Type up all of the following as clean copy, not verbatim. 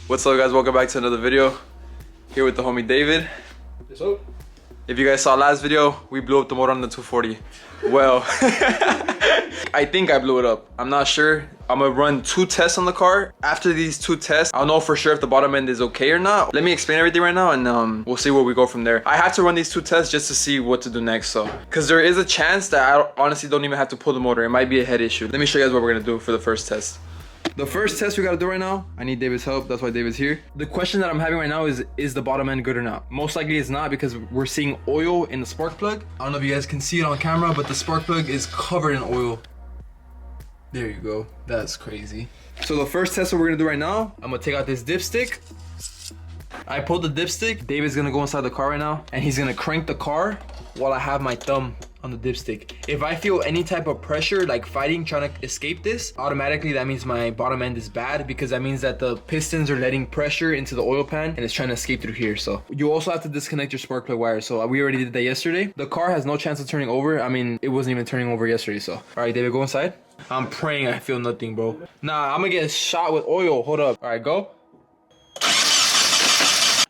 What's up guys, welcome back to another video. Here with the homie David. What's up? If you guys saw last video, we blew up the motor on the 240. Well, I think I blew it up. I'm not sure. I'm gonna run 2 tests on the car. After these 2 tests, I'll know for sure if the bottom end is okay or not. Let me explain everything right now and we'll see where we go from there. I had to run these 2 tests just to see what to do next, so. Cause there is a chance that I honestly don't even have to pull the motor. It might be a head issue. Let me show you guys what we're gonna do for the first test. The first test we gotta do right now, I need David's help, that's why David's here. The question that I'm having right now is the bottom end good or not? Most likely it's not because we're seeing oil in the spark plug. I don't know if you guys can see it on camera, but the spark plug is covered in oil. There you go, that's crazy. So the first test that we're gonna do right now, I'm gonna take out this dipstick. I pulled the dipstick, David's gonna go inside the car right now, and he's gonna crank the car while I have my thumb on the dipstick. If I feel any type of pressure, like fighting, trying to escape this, automatically that means my bottom end is bad, because that means that the pistons are letting pressure into the oil pan and it's trying to escape through here. So you also have to disconnect your spark plug wire. So we already did that yesterday. The car has no chance of turning over. I mean, it wasn't even turning over yesterday. So all right, David, go inside. I'm praying I feel nothing, bro. Nah, I'm gonna get shot with oil. Hold up. All right, go.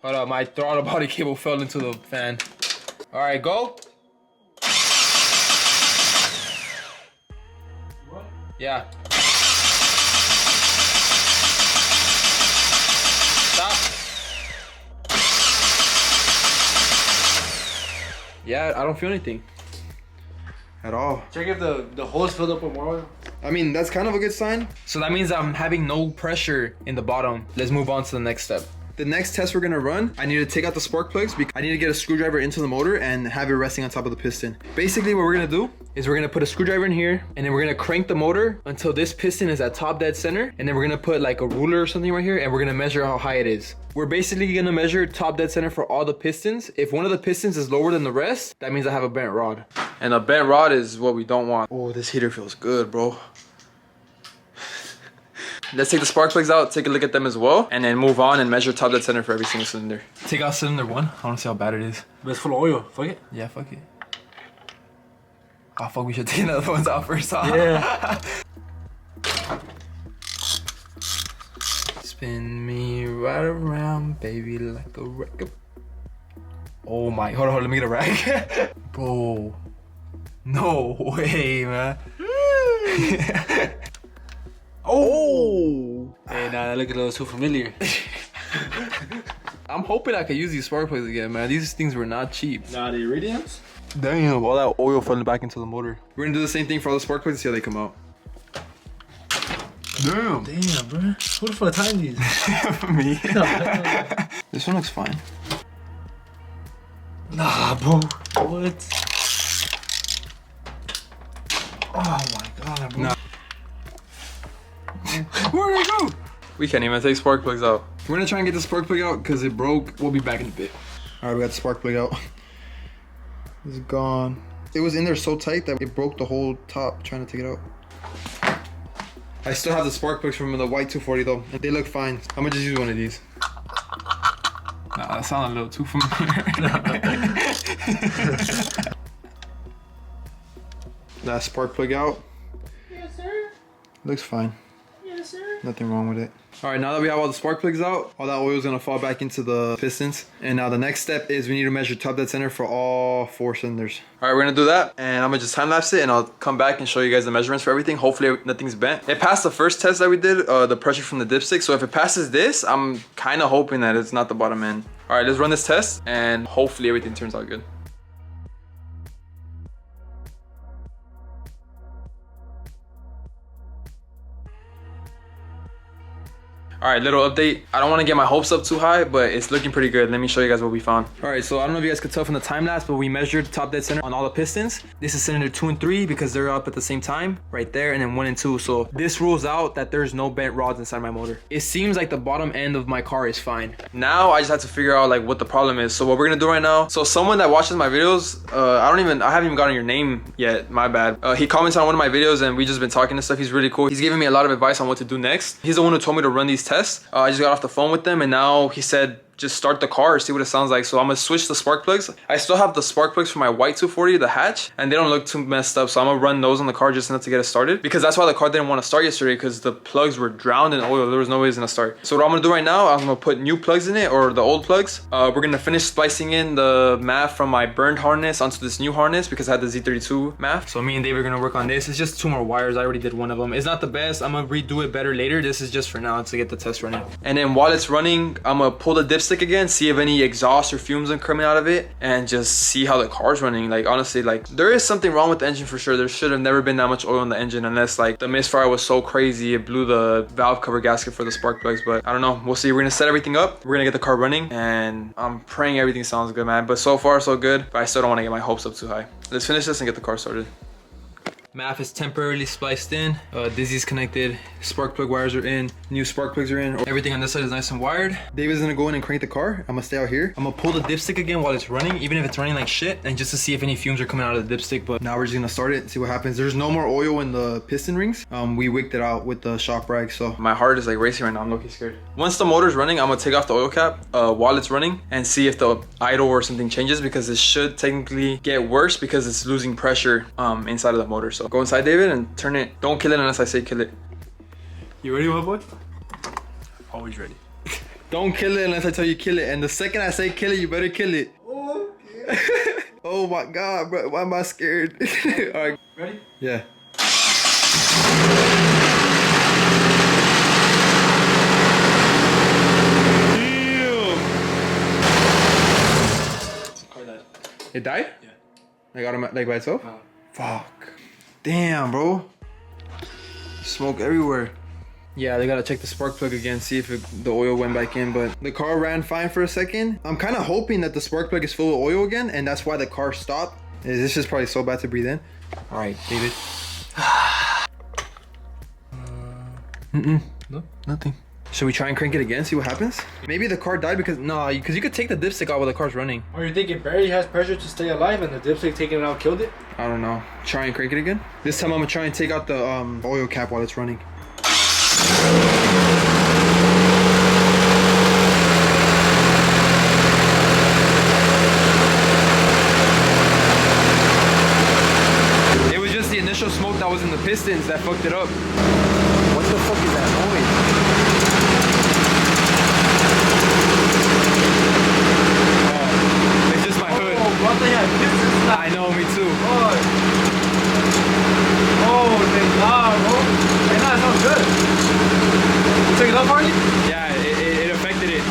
Hold up, my throttle body cable fell into the fan. All right, go. Yeah. Stop. Yeah, I don't feel anything at all. Check if the hole is filled up with more oil. I mean, that's kind of a good sign. So that means I'm having no pressure in the bottom. Let's move on to the next step. The next test we're gonna run, I need to take out the spark plugs because I need to get a screwdriver into the motor and have it resting on top of the piston. Basically what we're gonna do is we're gonna put a screwdriver in here and then we're gonna crank the motor until this piston is at top dead center, and then we're gonna put like a ruler or something right here and we're gonna measure how high it is. We're basically gonna measure top dead center for all the pistons. If one of the pistons is lower than the rest, that means I have a bent rod. And a bent rod is what we don't want. Oh, this heater feels good, bro. Let's take the spark plugs out, take a look at them as well, and then move on and measure top dead center for every single cylinder. Take out cylinder 1. I want to see how bad it is. But it's full of oil. Fuck it. Yeah, fuck it. Oh, fuck, we should take the other ones out first, huh? Yeah. Spin me right around, baby, like a record. Oh my, hold on, let me get a rag. Bro. No way, man. Oh! Hey, nah, that look a little too familiar. I'm hoping I can use these spark plugs again, man. These things were not cheap. Nah, the iridiums? Damn, all that oil falling back into the motor. We're gonna do the same thing for all the spark plugs and see how they come out. Damn. Damn, bro. Who the fuck timed these? Me. This one looks fine. Nah, bro. What? Oh my god, bro. Nah. Where'd it go? We can't even take spark plugs out. We're gonna try and get the spark plug out because it broke. We'll be back in a bit. All right, we got the spark plug out. It's gone. It was in there so tight that it broke the whole top trying to take it out. I still have the spark plugs from the white 240 though. They look fine. I'm gonna just use one of these. Nah, that sounded a little too familiar. That spark plug out. Yes, sir. Looks fine. Yes, sir. Nothing wrong with it. All right, now that we have all the spark plugs out, all that oil is gonna fall back into the pistons. And now the next step is we need to measure top dead center for all 4 cylinders. All right, we're gonna do that. And I'm gonna just time lapse it and I'll come back and show you guys the measurements for everything. Hopefully nothing's bent. It passed the first test that we did, the pressure from the dipstick. So if it passes this, I'm kind of hoping that it's not the bottom end. All right, let's run this test and hopefully everything turns out good. All right, little update. I don't want to get my hopes up too high, but it's looking pretty good. Let me show you guys what we found. All right, so I don't know if you guys could tell from the time lapse, but we measured top dead center on all the pistons. This is cylinder 2 and 3 because they're up at the same time, right there, and then 1 and 2. So this rules out that there's no bent rods inside my motor. It seems like the bottom end of my car is fine. Now I just have to figure out like what the problem is. So what we're gonna do right now, so someone that watches my videos, I haven't even gotten your name yet, my bad. He comments on one of my videos and we just been talking and stuff. He's really cool. He's giving me a lot of advice on what to do next. He's the one who told me to run these tests test. I just got off the phone with them and now he said just start the car, see what it sounds like. So I'm gonna switch the spark plugs. I still have the spark plugs for my white 240, the hatch, and they don't look too messed up. So I'm gonna run those on the car just enough to get it started, because that's why the car didn't want to start yesterday, because the plugs were drowned in oil. There was no way it's gonna start. So what I'm gonna do right now, I'm gonna put new plugs in it, or the old plugs. We're gonna finish splicing in the MAF from my burned harness onto this new harness because I had the Z32 MAF. So me and Dave are gonna work on this. It's just 2 more wires. I already did one of them. It's not the best. I'm gonna redo it better later. This is just for now to get the test running. And then while it's running, I'm gonna pull the dipstick again, see if any exhaust or fumes are coming out of it, and just see how the car's running. Like honestly, like there is something wrong with the engine for sure. There should have never been that much oil in the engine, unless like the misfire was so crazy it blew the valve cover gasket for the spark plugs. But I don't know, we'll see. We're gonna set everything up, we're gonna get the car running, and I'm praying everything sounds good, man. But so far so good, but I still don't want to get my hopes up too high. Let's finish this and get the car started. MAF is temporarily spliced in, Dizzy's connected, spark plug wires are in, new spark plugs are in, everything on this side is nice and wired. David's gonna go in and crank the car. I'm gonna stay out here. I'm gonna pull the dipstick again while it's running, even if it's running like shit, and just to see if any fumes are coming out of the dipstick. But now we're just gonna start it and see what happens. There's no more oil in the piston rings. We wicked it out with the shock rag, so my heart is like racing right now. I'm looking scared. Once the motor's running, I'm gonna take off the oil cap while it's running and see if the idle or something changes, because it should technically get worse because it's losing pressure inside of the motor. So go inside, David, and turn it. Don't kill it unless I say kill it. You ready, my boy? Always ready. Don't kill it unless I tell you kill it. And the second I say kill it, you better kill it. Okay. Oh my God, bro. Why am I scared? All right. Ready? Yeah. It died? Yeah. Like automatic, like by itself? Fuck. Damn, bro. Smoke everywhere. Yeah, they gotta check the spark plug again, see if the oil went back in, but the car ran fine for a second. I'm kind of hoping that the spark plug is full of oil again, and that's why the car stopped. This is probably so bad to breathe in. All right, David. No, nothing. Should we try and crank it again, see what happens? Maybe the car died because, no, because you could take the dipstick out while the car's running. Or you think it barely has pressure to stay alive and the dipstick taking it out killed it? I don't know. Try and crank it again. This time I'm gonna try and take out the oil cap while it's running. It was just the initial smoke that was in the pistons that fucked it up. What the fuck is that noise? What they have pistons now? I know, me too. Oh, thank God, bro. Hey, no, it sounds good. You took it up, Harley? Yeah, it affected it.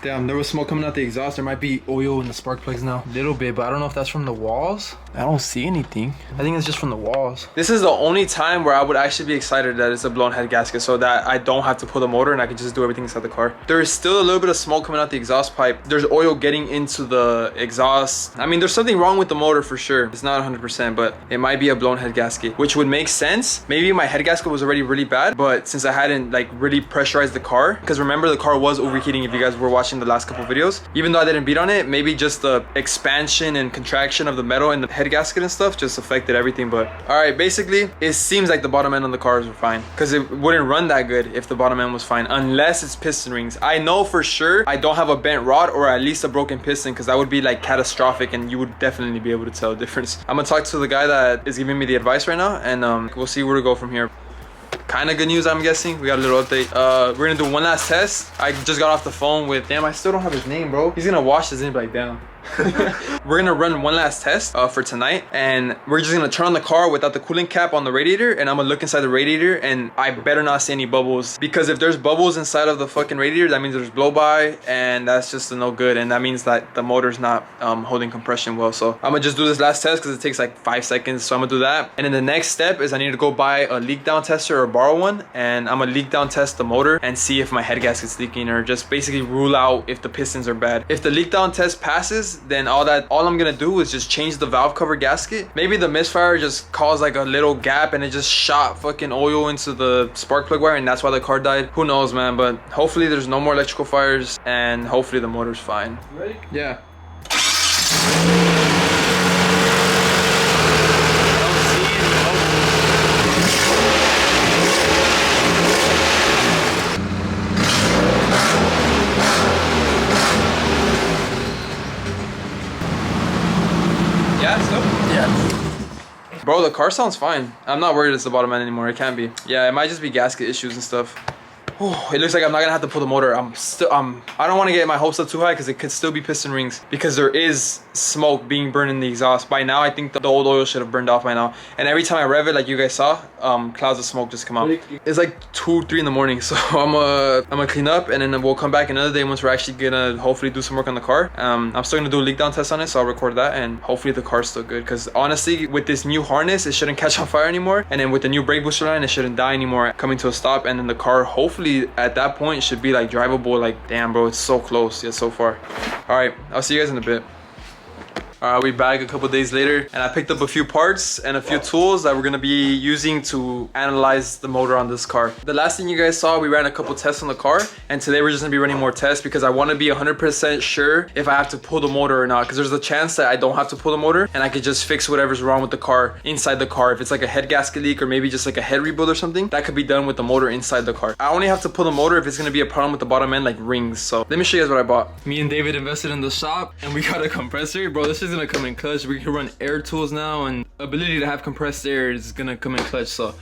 Damn, there was smoke coming out the exhaust. There might be oil in the spark plugs now. A little bit, but I don't know if that's from the walls. I don't see anything. I think it's just from the walls. This is the only time where I would actually be excited that it's a blown head gasket, so that I don't have to pull the motor and I can just do everything inside the car. There is still a little bit of smoke coming out the exhaust pipe. There's oil getting into the exhaust. I mean, there's something wrong with the motor for sure. It's not 100%, but it might be a blown head gasket, which would make sense. Maybe my head gasket was already really bad, but since I hadn't like really pressurized the car, because remember the car was overheating if you guys were watching the last couple videos. Even though I didn't beat on it, maybe just the expansion and contraction of the metal in the head gasket and stuff just affected everything. But all right, basically it seems like the bottom end on the cars were fine, because it wouldn't run that good if the bottom end was fine, unless it's piston rings. I know for sure I don't have a bent rod or at least a broken piston, because that would be like catastrophic and you would definitely be able to tell the difference. I'm gonna talk to the guy that is giving me the advice right now, and we'll see where to go from here. Kind of good news, I'm guessing. We got a little update. We're gonna do one last test. I just got off the phone with, damn, I still don't have his name, bro. He's gonna watch this and be like, damn. We're gonna run one last test for tonight, and we're just gonna turn on the car without the coolant cap on the radiator, and I'm gonna look inside the radiator, and I better not see any bubbles, because if there's bubbles inside of the fucking radiator, that means there's blow by, and that's just a no good, and that means that the motor's not holding compression well. So I'm gonna just do this last test because it takes like 5 seconds, so I'm gonna do that. And then the next step is I need to go buy a leak down tester or borrow one, and I'm gonna leak down test the motor and see if my head gasket's leaking, or just basically rule out if the pistons are bad. If the leak down test passes, then all I'm gonna do is just change the valve cover gasket. Maybe the misfire just caused like a little gap and it just shot fucking oil into the spark plug wire, and that's why the car died. Who knows, man? But hopefully there's no more electrical fires, and hopefully the motor's fine. You ready? Yeah. Bro, the car sounds fine. I'm not worried it's the bottom end anymore. It can't be. Yeah, it might just be gasket issues and stuff. Oh, it looks like I'm not gonna have to pull the motor. I don't want to get my hopes up too high because it could still be piston rings because there is smoke being burned in the exhaust. By now, I think the old oil should have burned off by now. And every time I rev it, like you guys saw, clouds of smoke just come out. It's like 2, 3 in the morning, so I'm gonna clean up and then we'll come back another day once we're actually gonna hopefully do some work on the car. I'm still gonna do a leak down test on it, so I'll record that and hopefully the car's still good. Because honestly, with this new harness, it shouldn't catch on fire anymore. And then with the new brake booster line, it shouldn't die anymore. Coming to a stop, and then the car hopefully at that point should be like drivable. Like damn bro, it's so close yet so far. All right, I'll see you guys in a bit. All right, we back a couple days later and I picked up a few parts and a few tools that we're gonna be using to analyze the motor on this car. The last thing you guys saw, we ran a couple tests on the car, and today we're just gonna be running more tests because I wanna be 100% sure if I have to pull the motor or not, because there's a chance that I don't have to pull the motor and I could just fix whatever's wrong with the car inside the car. If it's like a head gasket leak or maybe just like a head rebuild or something, that could be done with the motor inside the car. I only have to pull the motor if it's gonna be a problem with the bottom end, like rings. So let me show you guys what I bought. Me and David invested in the shop and we got a compressor. Bro, this is gonna come in clutch. We can run air tools now, and ability to have compressed air is gonna come in clutch. So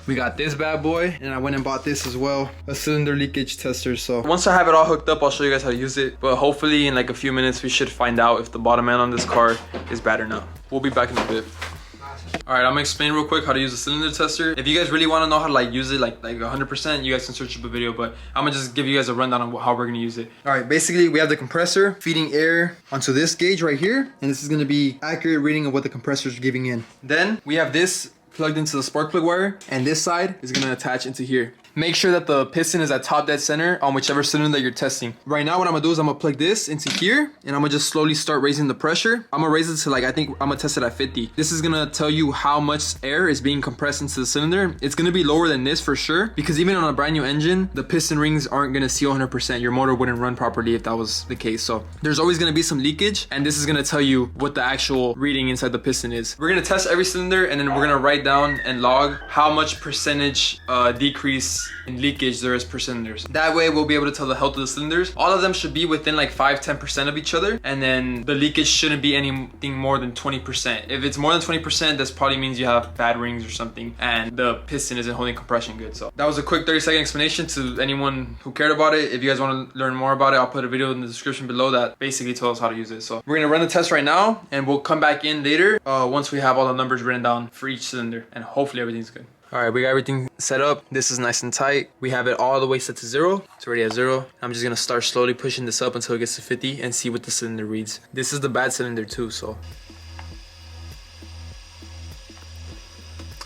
we got this bad boy, and I went and bought this as well, a cylinder leakage tester. So once I have it all hooked up, I'll show you guys how to use it, but hopefully in like a few minutes we should find out if the bottom end on this car is bad or not. We'll be back in a bit. All right, I'm gonna explain real quick how to use a cylinder tester. If you guys really want to know how to like use it like 100%, you guys can search up a video, but I'm gonna just give you guys a rundown on how we're gonna use it. All right, basically we have the compressor feeding air onto this gauge right here, and this is gonna be accurate reading of what the compressor is giving in. Then we have this plugged into the spark plug wire, and this side is gonna attach into here. Make sure that the piston is at top dead center on whichever cylinder that you're testing. Right now what I'm gonna do is I'm gonna plug this into here, and I'm gonna just slowly start raising the pressure. I'm gonna raise it to like, I think I'm gonna test it at 50. This is gonna tell you how much air is being compressed into the cylinder. It's gonna be lower than this for sure, because even on a brand new engine, the piston rings aren't gonna seal 100%. Your motor wouldn't run properly if that was the case. So there's always gonna be some leakage, and this is gonna tell you what the actual reading inside the piston is. We're gonna test every cylinder, and then we're gonna write down and log how much percentage decrease in leakage there is per cylinders. That way we'll be able to tell the health of the cylinders. All of them should be within like 5-10% of each other, and then the leakage shouldn't be anything more than 20%. If it's more than 20%, that probably means you have bad rings or something, and the piston isn't holding compression good. So that was a quick 30-second explanation to anyone who cared about it. If you guys want to learn more about it, I'll put a video in the description below that basically tells us how to use it. So we're gonna run the test right now, and we'll come back in later once we have all the numbers written down for each cylinder, and hopefully everything's good. All right, we got everything set up. This is nice and tight. We have it all the way set to 0. It's already at 0. I'm just gonna start slowly pushing this up until it gets to 50 and see what the cylinder reads. This is the bad cylinder too, so.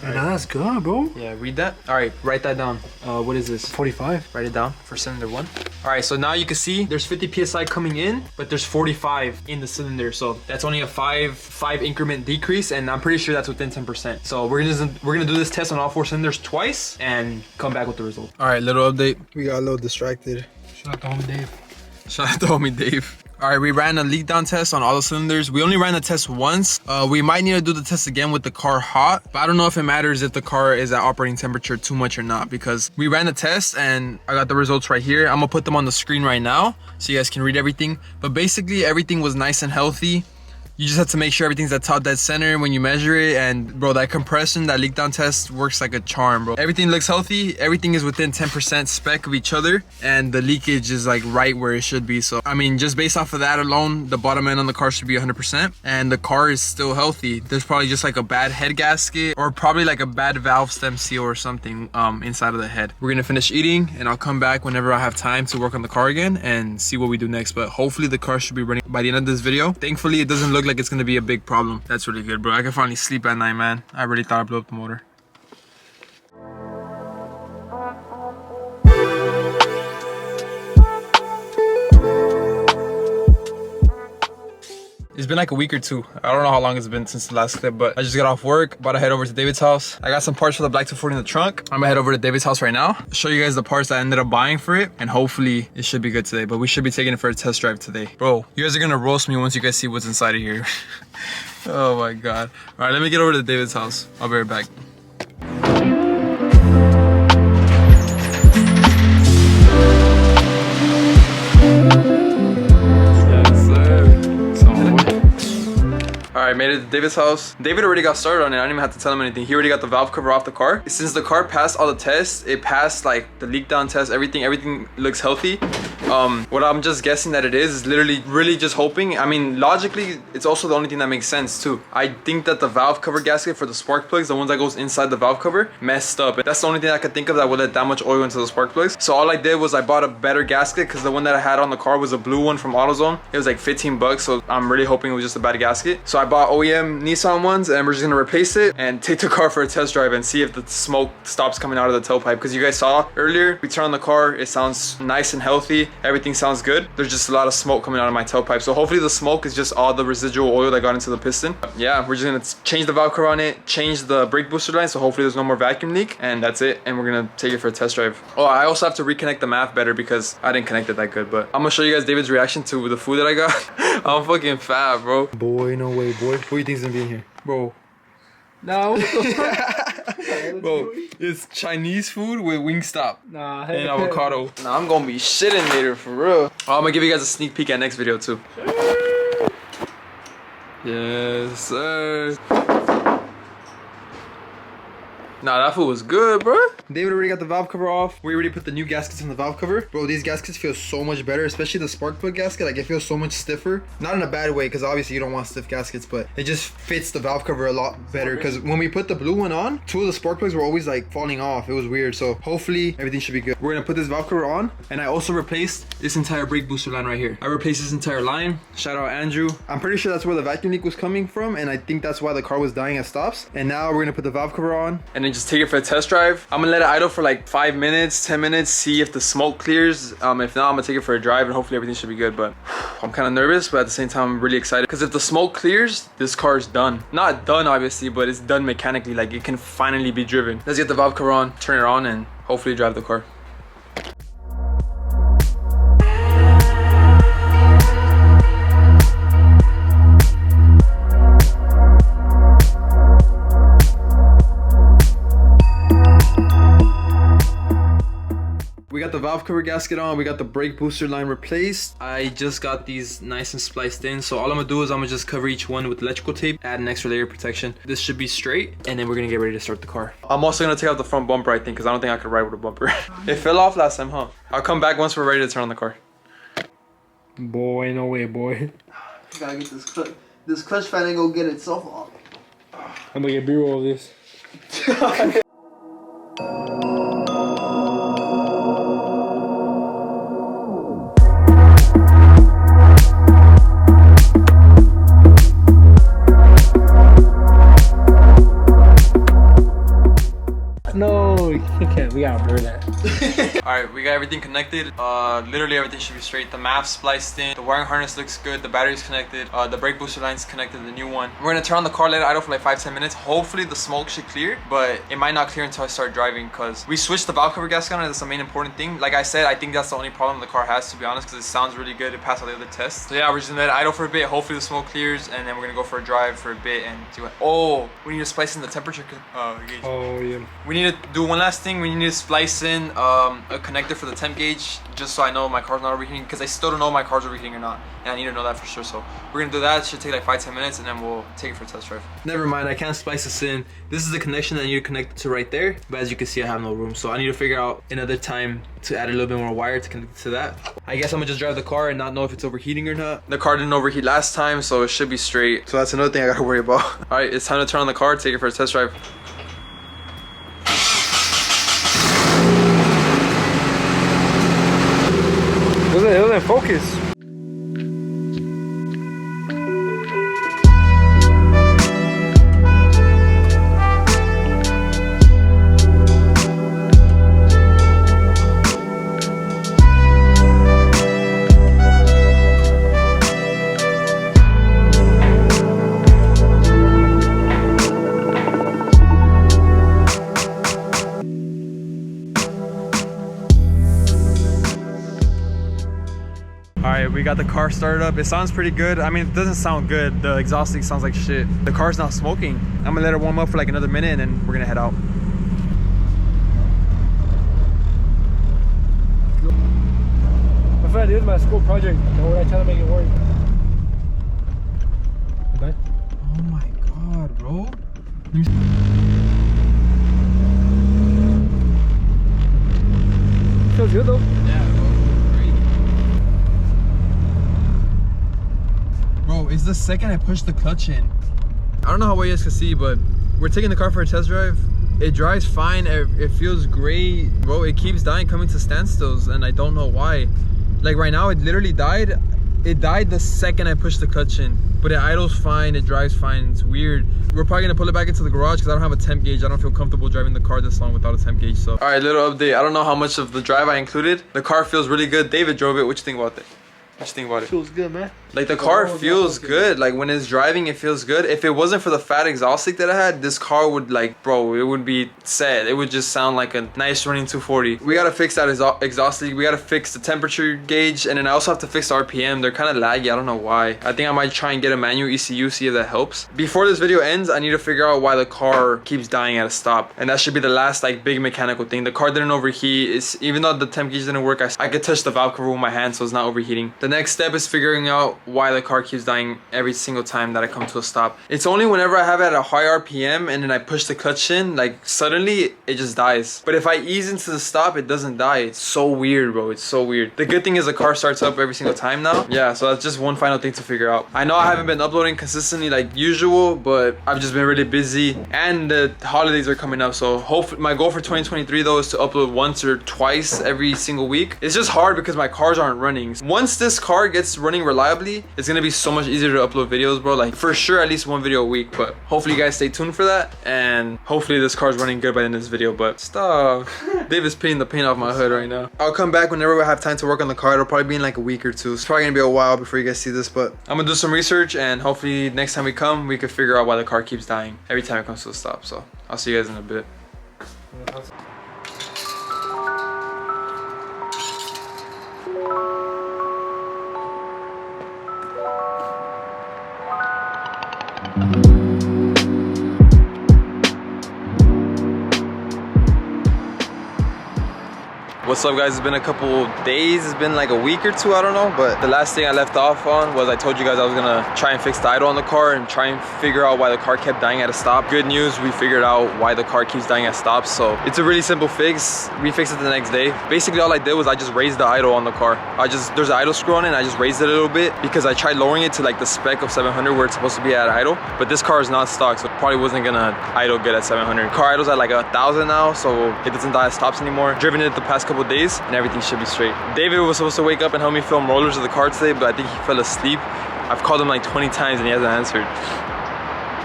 Right. That's good, bro. Yeah, read that. All right, write that down. What is this? 45. Write it down for cylinder 1. All right, so now you can see there's 50 psi coming in, but there's 45 in the cylinder. So that's only a 5 increment decrease, and I'm pretty sure that's within 10%. So we're gonna do this test on all 4 cylinders twice and come back with the result. All right, little update. We got a little distracted. Shout out to homie Dave. Shout out to homie Dave. All right, we ran a leak down test on all the cylinders. We only ran the test once. We might need to do the test again with the car hot, but I don't know if it matters if the car is at operating temperature too much or not, because we ran the test and I got the results right here. I'm gonna put them on the screen right now so you guys can read everything. But basically everything was nice and healthy. You just have to make sure everything's at top dead center when you measure it. And bro, that compression, that leak down test works like a charm, bro. Everything looks healthy. Everything is within 10% spec of each other, and the leakage is like right where it should be. So I mean, just based off of that alone, the bottom end on the car should be 100%, and the car is still healthy. There's probably just like a bad head gasket, or probably like a bad valve stem seal or something inside of the head. We're gonna finish eating, and I'll come back whenever I have time to work on the car again and see what we do next. But hopefully the car should be running by the end of this video. Thankfully, it doesn't look like it's gonna be a big problem. That's really good, bro. I can finally sleep at night, man. I really thought I blew up the motor. It's been like a week or two. I don't know how long it's been since the last clip, but I just got off work, about to head over to David's house. I got some parts for the Black 240 in the trunk. I'm gonna head over to David's house right now, show you guys the parts that I ended up buying for it, and hopefully it should be good today. But we should be taking it for a test drive today. Bro, you guys are gonna roast me once you guys see what's inside of here. Oh my God. All right, let me get over to David's house. I'll be right back. All Alright, made it to David's house. David already got started on it. I didn't even have to tell him anything. He already got the valve cover off the car. Since the car passed all the tests, it passed like the leak down test, everything looks healthy. What I'm just guessing that it is literally really just hoping. I mean, logically, it's also the only thing that makes sense too. I think that the valve cover gasket for the spark plugs, the ones that goes inside the valve cover, messed up. And that's the only thing I could think of that would let that much oil into the spark plugs. So all I did was I bought a better gasket because the one that I had on the car was a blue one from AutoZone. It was like 15 bucks, so I'm really hoping it was just a bad gasket. So I bought OEM Nissan ones, and we're just gonna replace it and take the car for a test drive and see if the smoke stops coming out of the tailpipe. Because you guys saw earlier, we turned on the car, it sounds nice and healthy, everything sounds good. There's just a lot of smoke coming out of my tailpipe. So hopefully the smoke is just all the residual oil that got into the piston. Yeah, we're just gonna change the valve cover on it, change the brake booster line, so hopefully there's no more vacuum leak, and that's it. And we're gonna take it for a test drive. Oh, I also have to reconnect the MAF better because I didn't connect it that good. But I'm gonna show you guys David's reaction to the food that I got. I'm fucking fat, bro. Boy, no way, boy. What do you think's gonna be in here? Bro. No. Bro, it's Chinese food with Wingstop Nah. and avocado. Nah, I'm gonna be shitting later for real. Oh, I'm gonna give you guys a sneak peek at next video too. Yes, sir. Nah, that food was good, bro. David already got the valve cover off. We already put the new gaskets on the valve cover. Bro, these gaskets feel so much better, especially the spark plug gasket. Like, it feels so much stiffer. Not in a bad way, because obviously you don't want stiff gaskets, but it just fits the valve cover a lot better. Because when we put the blue one on, two of the spark plugs were always like falling off. It was weird. So hopefully everything should be good. We're gonna put this valve cover on, and I also replaced this entire brake booster line right here. I replaced this entire line. Shout out Andrew. I'm pretty sure that's where the vacuum leak was coming from, and I think that's why the car was dying at stops. And now we're gonna put the valve cover on, and then just take it for a test drive. I'm gonna let it idle for like 5 minutes, 10 minutes, see if the smoke clears. If not, I'm gonna take it for a drive and hopefully everything should be good. But I'm kind of nervous, but at the same time I'm really excited, because if the smoke clears, this car is done. Not done obviously, but it's done mechanically. Like, it can finally be driven. Let's get the valve cover on, turn it on, and hopefully drive the car. We got the valve cover gasket on, we got the brake booster line replaced. I just got these nice and spliced in, so all I'm gonna do is I'm gonna just cover each one with electrical tape, add an extra layer of protection. This should be straight, and then we're gonna get ready to start the car. I'm also gonna take out the front bumper, I think, because I don't think I could ride with a bumper. It fell off last time, huh? I'll come back once we're ready to turn on the car. boy, no way, boy. Gotta get this clutch fan and go get itself off. I'm gonna get B-roll of this. No, we can't. We gotta blur that. Alright, we got everything connected. Literally everything should be straight. The MAF spliced in, the wiring harness looks good, the battery's connected, the brake booster line's connected, the new one. We're gonna turn on the car, let it idle for like 5-10 minutes. Hopefully the smoke should clear, but it might not clear until I start driving, because we switched the valve cover gasket on, and that's the main important thing. Like I said, I think that's the only problem the car has, to be honest, because it sounds really good. It passed all the other tests. So yeah, we're just gonna let it idle for a bit. Hopefully the smoke clears, and then we're gonna go for a drive for a bit and see what. Oh, we need to splice in the temperature gauge. Oh yeah. We need to do one last thing. We need to splice in a connector for the temp gauge, just so I know my car's not overheating, because I still don't know if my car's overheating or not, and I need to know that for sure. So we're gonna do that. It should take like 5-10 minutes, and then we'll take it for a test drive. Never mind, I can't splice this in. This is the connection that I need to connect to right there, but as you can see, I have no room, so I need to figure out another time to add a little bit more wire to connect to that. I guess I'm gonna just drive the car and not know if it's overheating or not. The car didn't overheat last time, so it should be straight. So that's another thing I gotta worry about. All right, it's time to turn on the car, take it for a test drive. It doesn't focus. Alright, we got the car started up. It sounds pretty good. I mean, it doesn't sound good. The exhaust leak sounds like shit. The car's not smoking. I'm gonna let it warm up for like another minute, and then we're gonna head out. My friend, this is my school project. So I try to make it work. Okay. bro. Let me see. Feels good though. Yeah, bro, it's the second I push the clutch in. I don't know how well you guys can see, but we're taking the car for a test drive. It drives fine, it feels great. Bro, it keeps dying, coming to standstills, and I don't know why. Like right now, it literally died. It died the second I pushed the clutch in. But it idles fine, it drives fine, it's weird. We're probably gonna pull it back into the garage because I don't have a temp gauge. I don't feel comfortable driving the car this long without a temp gauge, so. All right, little update. I don't know how much of the drive I included. The car feels really good. David drove it. What you think about that? What you think about it? Feels good, man. Like the car feels good. Like when it's driving, it feels good. If it wasn't for the fat exhaust leak that I had, this car would like, bro, it would be sad. It would just sound like a nice running 240. We gotta fix that exhaust leak. We gotta fix the temperature gauge, and then I also have to fix the RPM. They're kind of laggy. I don't know why. I think I might try and get a manual ECU, see if that helps. Before this video ends, I need to figure out why the car keeps dying at a stop, and that should be the last like big mechanical thing. The car didn't overheat. Even though the temp gauge didn't work, I could touch the valve cover with my hand, so it's not overheating. The next step is figuring out why the car keeps dying every single time that I come to a stop. It's only whenever I have it at a high RPM and then I push the clutch in, like suddenly it just dies. But if I ease into the stop, it doesn't die. It's so weird, bro. It's so weird. The good thing is the car starts up every single time now. Yeah, so that's just one final thing to figure out. I know I haven't been uploading consistently like usual, but I've just been really busy and the holidays are coming up. So hopefully my goal for 2023 though is to upload once or twice every single week. It's just hard because my cars aren't running. Once this car gets running reliably, it's gonna be so much easier to upload videos, bro. Like for sure at least one video a week, but hopefully you guys stay tuned for that, and hopefully this car's running good by the end of this video. But stop. David's peeling the paint off my hood right now. I'll come back whenever we have time to work on the car. It'll probably be in like a week or two. It's probably gonna be a while before you guys see this, but I'm gonna do some research, and hopefully next time we come we can figure out why the car keeps dying every time it comes to a stop. So I'll see you guys in a bit. What's up guys, it's been a couple days, it's been like a week or two, I don't know, but the last thing I left off on was I told you guys I was gonna try and fix the idle on the car and try and figure out why the car kept dying at a stop. Good news, we figured out why the car keeps dying at stops, so it's a really simple fix. We fixed it the next day. Basically all I did was I just raised the idle on the car. There's an idle screw on it and I just raised it a little bit because I tried lowering it to like the spec of 700 where it's supposed to be at idle, but this car is not stock, so it probably wasn't gonna idle good at 700. Car idles at like 1,000 now, so it doesn't die at stops anymore. Driven it the past couple days and everything should be straight. David was supposed to wake up and help me film rollers of the car today, but I think he fell asleep. I've called him like 20 times and he hasn't answered.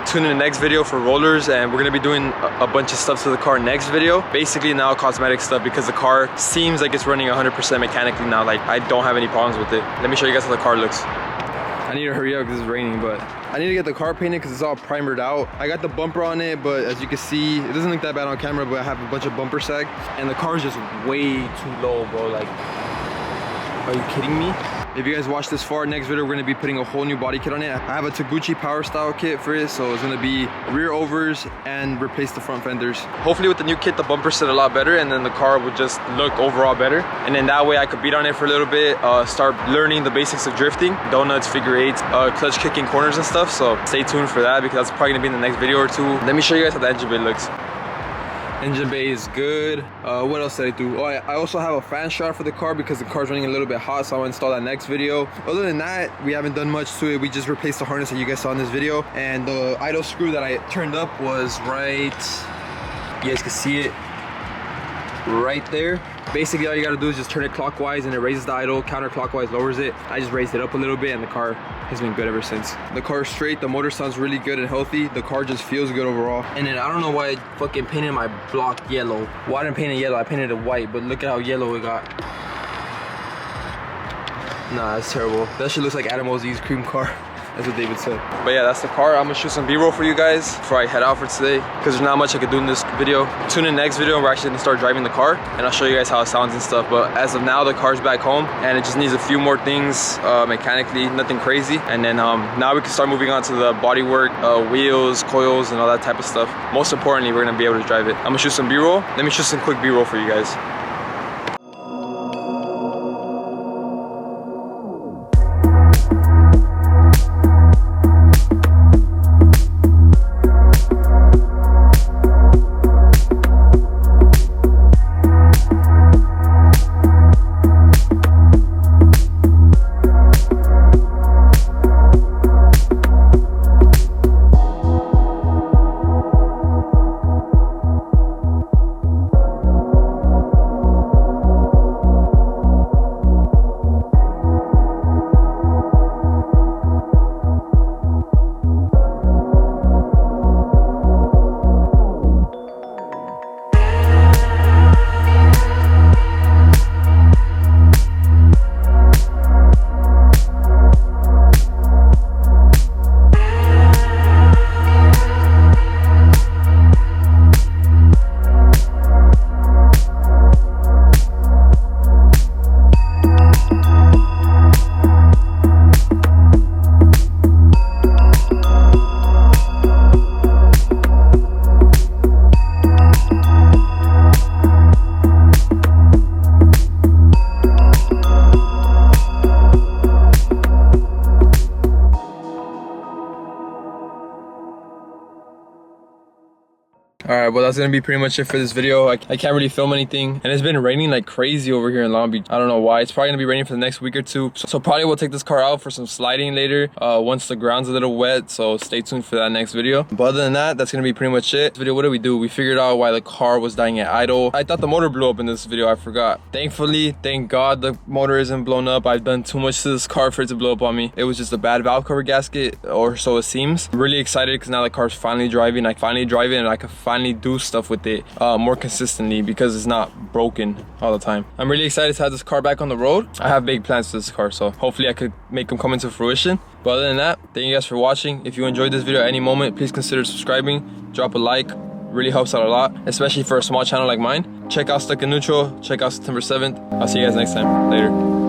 Tune in the next video for rollers, and we're gonna be doing a bunch of stuff to the car next video. Basically now cosmetic stuff because the car seems like it's running 100% mechanically now. Like I don't have any problems with it. Let me show you guys how the car looks. I need to hurry up because it's raining, but I need to get the car painted because it's all primered out. I got the bumper on it, but as you can see, it doesn't look that bad on camera, but I have a bunch of bumper sag. And the car is just way too low, bro. Like, are you kidding me? If you guys watch this far, next video, we're gonna be putting a whole new body kit on it. I have a Taguchi power style kit for it, so it's gonna be rear overs and replace the front fenders. Hopefully with the new kit, the bumper sit a lot better, and then the car would just look overall better. And then that way I could beat on it for a little bit, start learning the basics of drifting, donuts, figure eights, clutch kicking corners and stuff. So stay tuned for that because that's probably gonna be in the next video or two. Let me show you guys how the engine bay looks. Engine bay is good. What else did I do? Oh, I also have a fan shroud for the car because the car's running a little bit hot, so I'll install that next video. Other than that, we haven't done much to it. We just replaced the harness that you guys saw in this video, and the idle screw that I turned up was right, you guys can see it right there. Basically all you gotta do is just turn it clockwise and it raises the idle, counterclockwise lowers it. I just raised it up a little bit and the car has been good ever since. The car is straight, the motor sounds really good and healthy. The car just feels good overall. And then I don't know why I fucking painted my block yellow. Well, I didn't paint it yellow, I painted it white, but look at how yellow it got. Nah, that's terrible. That shit looks like Adam Ozzy's cream car. That's what David said. But yeah, that's the car. I'm gonna shoot some B-roll for you guys before I head out for today because there's not much I could do in this video. Tune in the next video and we're actually gonna start driving the car and I'll show you guys how it sounds and stuff. But as of now, the car's back home and it just needs a few more things mechanically, nothing crazy. And then now we can start moving on to the bodywork, wheels, coils, and all that type of stuff. Most importantly, we're gonna be able to drive it. I'm gonna shoot some B-roll. Let me shoot some quick B-roll for you guys. Alright, well that's gonna be pretty much it for this video. I can't really film anything, and it's been raining like crazy over here in Long Beach. I don't know why. It's probably gonna be raining for the next week or two, so probably we'll take this car out for some sliding later once the ground's a little wet, so stay tuned for that next video. But other than that, that's gonna be pretty much it. This video, what did we do? We figured out why the car was dying at idle. I thought the motor blew up in this video. I forgot. Thankfully, thank God the motor isn't blown up. I've done too much to this car for it to blow up on me. It was just a bad valve cover gasket, or so it seems. I'm really excited because now the car's finally driving. I finally drive it and I can finally do stuff with it more consistently because it's not broken all the time. I'm really excited to have this car back on the road. I have big plans for this car, so hopefully I could make them come into fruition. But other than that, thank you guys for watching. If you enjoyed this video at any moment, please consider subscribing, drop a like. Really helps out a lot, especially for a small channel like mine. Check out Stuck in Neutral, check out September 7th. I'll see you guys next time. Later.